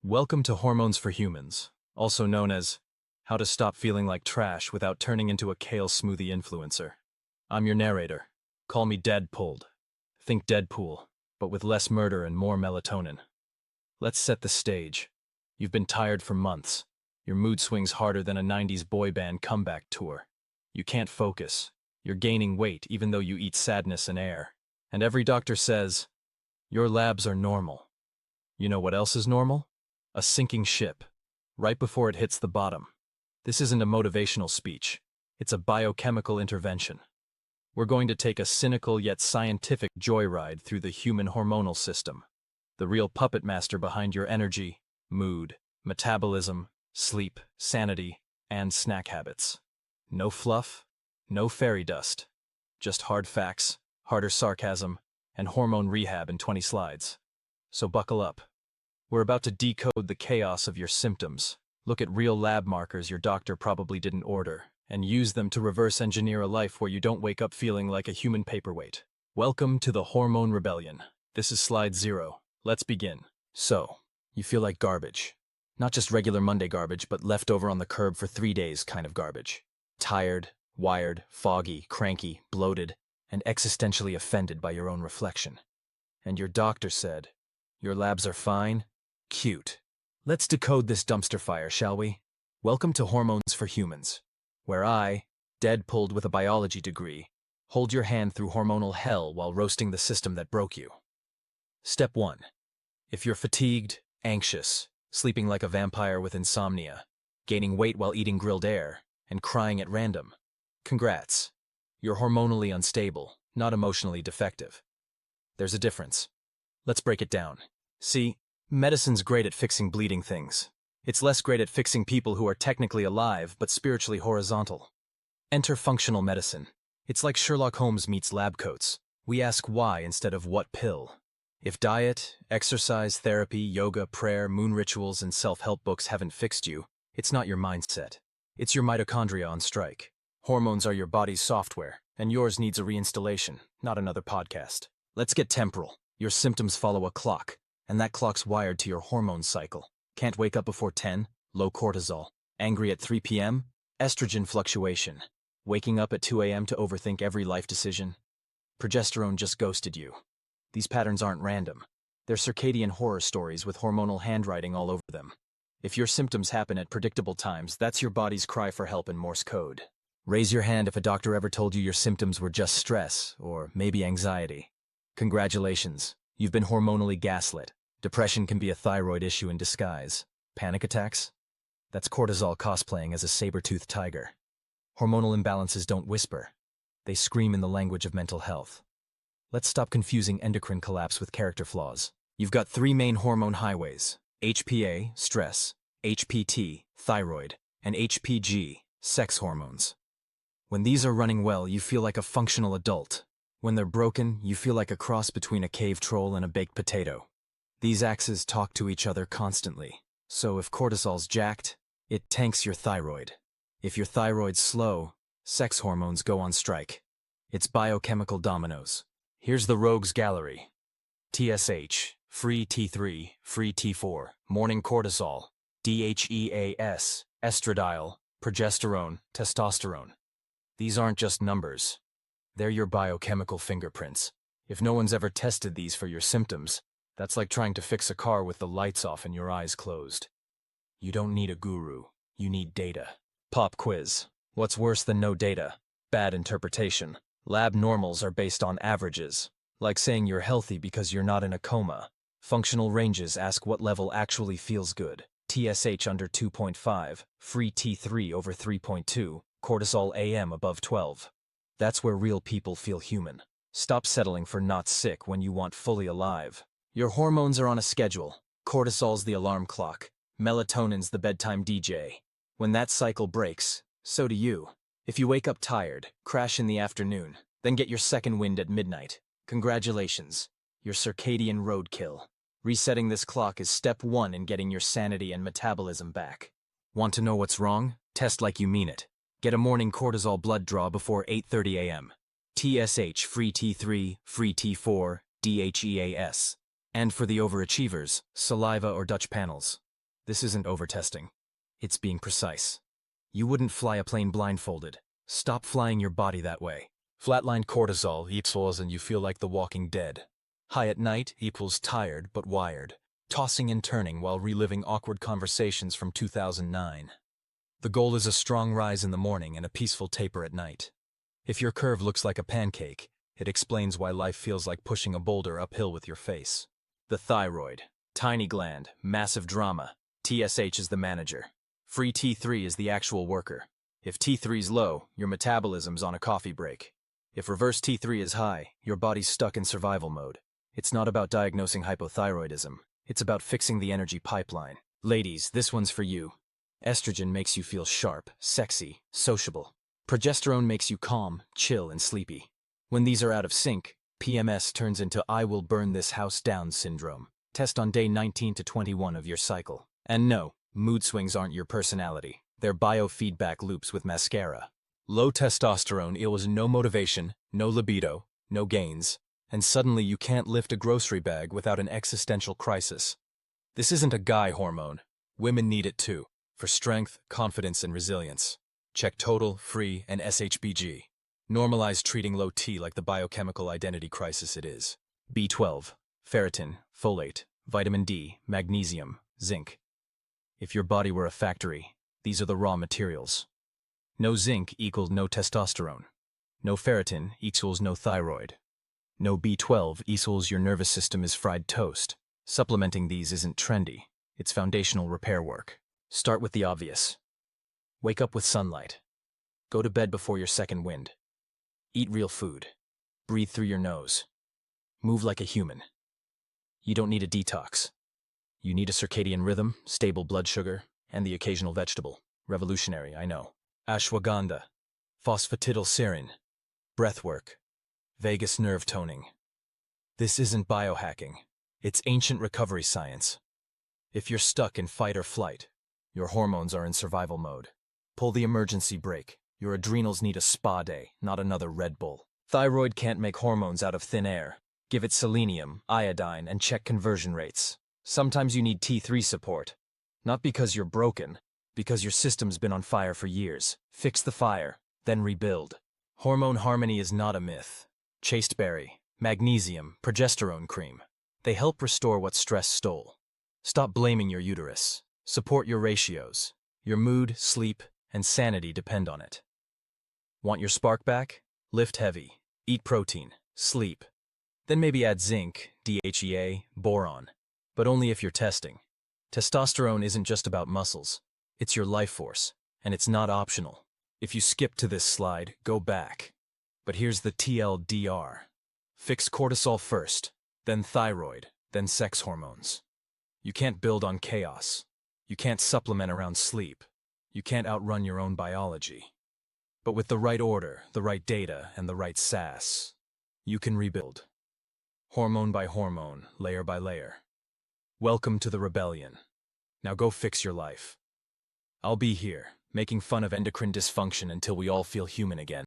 Welcome to Hormones for Humans, also known as How to Stop Feeling Like Trash Without Turning into a Kale Smoothie Influencer. I'm your narrator. Call me Deadpooled. Think Deadpool, but with less murder and more melatonin. Let's set the stage. You've been tired for months. Your mood swings harder than a 90s boy band comeback tour. You can't focus. You're gaining weight even though you eat sadness and air. And every doctor says, your labs are normal. You know what else is normal? A sinking ship, right before it hits the bottom. This isn't a motivational speech. It's a biochemical intervention. We're going to take a cynical yet scientific joyride through the human hormonal system, the real puppet master behind your energy, mood, metabolism, sleep, sanity, and snack habits. No fluff, no fairy dust. Just hard facts, harder sarcasm, and hormone rehab in 20 slides. So buckle up. We're about to decode the chaos of your symptoms, look at real lab markers your doctor probably didn't order, and use them to reverse engineer a life where you don't wake up feeling like a human paperweight. Welcome to the Hormone Rebellion. This is slide 0. Let's begin. So, you feel like garbage. Not just regular Monday garbage, but left over on the curb for 3 days kind of garbage. Tired, wired, foggy, cranky, bloated, and existentially offended by your own reflection. And your doctor said, your labs are fine. Cute. Let's decode this dumpster fire, shall we? Welcome to Hormones for Humans, where I, Deadpooled with a biology degree, hold your hand through hormonal hell while roasting the system that broke you. Step 1. If you're fatigued, anxious, sleeping like a vampire with insomnia, gaining weight while eating grilled air, and crying at random, congrats. You're hormonally unstable, not emotionally defective. There's a difference. Let's break it down. See, medicine's great at fixing bleeding things. It's less great at fixing people who are technically alive but spiritually horizontal. Enter functional medicine. It's like Sherlock Holmes meets lab coats. We ask why instead of what pill. If diet, exercise, therapy, yoga, prayer, moon rituals, and self-help books haven't fixed you, it's not your mindset. It's your mitochondria on strike. Hormones are your body's software, and yours needs a reinstallation, not another podcast. Let's get temporal. Your symptoms follow a clock, and that clock's wired to your hormone cycle. Can't wake up before 10, low cortisol. Angry at 3 p.m., estrogen fluctuation. Waking up at 2 a.m. to overthink every life decision. Progesterone just ghosted you. These patterns aren't random. They're circadian horror stories with hormonal handwriting all over them. If your symptoms happen at predictable times, that's your body's cry for help in Morse code. Raise your hand if a doctor ever told you your symptoms were just stress, or maybe anxiety. Congratulations, you've been hormonally gaslit. Depression can be a thyroid issue in disguise. Panic attacks? That's cortisol cosplaying as a saber-toothed tiger. Hormonal imbalances don't whisper. They scream in the language of mental health. Let's stop confusing endocrine collapse with character flaws. You've got 3 main hormone highways: HPA, stress, HPT, thyroid, and HPG, sex hormones. When these are running well, you feel like a functional adult. When they're broken, you feel like a cross between a cave troll and a baked potato. These axes talk to each other constantly. So if cortisol's jacked, it tanks your thyroid. If your thyroid's slow, sex hormones go on strike. It's biochemical dominoes. Here's the rogues gallery. TSH, free T3, free T4, morning cortisol, DHEAS, estradiol, progesterone, testosterone. These aren't just numbers. They're your biochemical fingerprints. If no one's ever tested these for your symptoms, that's like trying to fix a car with the lights off and your eyes closed. You don't need a guru. You need data. Pop quiz. What's worse than no data? Bad interpretation. Lab normals are based on averages. Like saying you're healthy because you're not in a coma. Functional ranges ask what level actually feels good. TSH under 2.5, free T3 over 3.2, cortisol AM above 12. That's where real people feel human. Stop settling for not sick when you want fully alive. Your hormones are on a schedule. Cortisol's the alarm clock. Melatonin's the bedtime DJ. When that cycle breaks, so do you. If you wake up tired, crash in the afternoon, then get your second wind at midnight, congratulations. Your circadian roadkill. Resetting this clock is step 1 in getting your sanity and metabolism back. Want to know what's wrong? Test like you mean it. Get a morning cortisol blood draw before 8:30 a.m. TSH, free T3, free T4, DHEAS. And for the overachievers, saliva or Dutch panels. This isn't overtesting. It's being precise. You wouldn't fly a plane blindfolded. Stop flying your body that way. Flatline cortisol equals and you feel like the walking dead. High at night equals tired but wired, tossing and turning while reliving awkward conversations from 2009. The goal is a strong rise in the morning and a peaceful taper at night. If your curve looks like a pancake, it explains why life feels like pushing a boulder uphill with your face. The thyroid. Tiny gland, massive drama. TSH is the manager. Free T3 is the actual worker. If T3's low, your metabolism's on a coffee break. If reverse T3 is high, your body's stuck in survival mode. It's not about diagnosing hypothyroidism. It's about fixing the energy pipeline. Ladies, this one's for you. Estrogen makes you feel sharp, sexy, sociable. Progesterone makes you calm, chill, and sleepy. When these are out of sync, PMS turns into I will burn this house down syndrome. Test on day 19 to 21 of your cycle. And no, mood swings aren't your personality. They're biofeedback loops with mascara. Low testosterone equals no motivation, no libido, no gains, and suddenly you can't lift a grocery bag without an existential crisis. This isn't a guy hormone. Women need it too, for strength, confidence, and resilience. Check total, free, and SHBG. Normalize treating low T like the biochemical identity crisis it is. B12, ferritin, folate, vitamin D, magnesium, zinc. If your body were a factory, these are the raw materials. No zinc equals no testosterone. No ferritin equals no thyroid. No B12 equals your nervous system is fried toast. Supplementing these isn't trendy. It's foundational repair work. Start with the obvious. Wake up with sunlight. Go to bed before your second wind. Eat real food. Breathe through your nose. Move like a human. You don't need a detox. You need a circadian rhythm, stable blood sugar, and the occasional vegetable. Revolutionary, I know. Ashwagandha, phosphatidylserine, breathwork, vagus nerve toning. This isn't biohacking. It's ancient recovery science. If you're stuck in fight or flight, your hormones are in survival mode. Pull the emergency brake. Your adrenals need a spa day, not another Red Bull. Thyroid can't make hormones out of thin air. Give it selenium, iodine, and check conversion rates. Sometimes you need T3 support. Not because you're broken, because your system's been on fire for years. Fix the fire, then rebuild. Hormone harmony is not a myth. Chasteberry, magnesium, progesterone cream. They help restore what stress stole. Stop blaming your uterus. Support your ratios. Your mood, sleep, and sanity depend on it. Want your spark back? Lift heavy. Eat protein. Sleep. Then maybe add zinc, DHEA, boron. But only if you're testing. Testosterone isn't just about muscles. It's your life force, and it's not optional. If you skip to this slide, go back. But here's the TLDR. Fix cortisol first, then thyroid, then sex hormones. You can't build on chaos. You can't supplement around sleep. You can't outrun your own biology. But with the right order, the right data, and the right sass, you can rebuild. Hormone by hormone, layer by layer. Welcome to the rebellion. Now go fix your life. I'll be here, making fun of endocrine dysfunction until we all feel human again.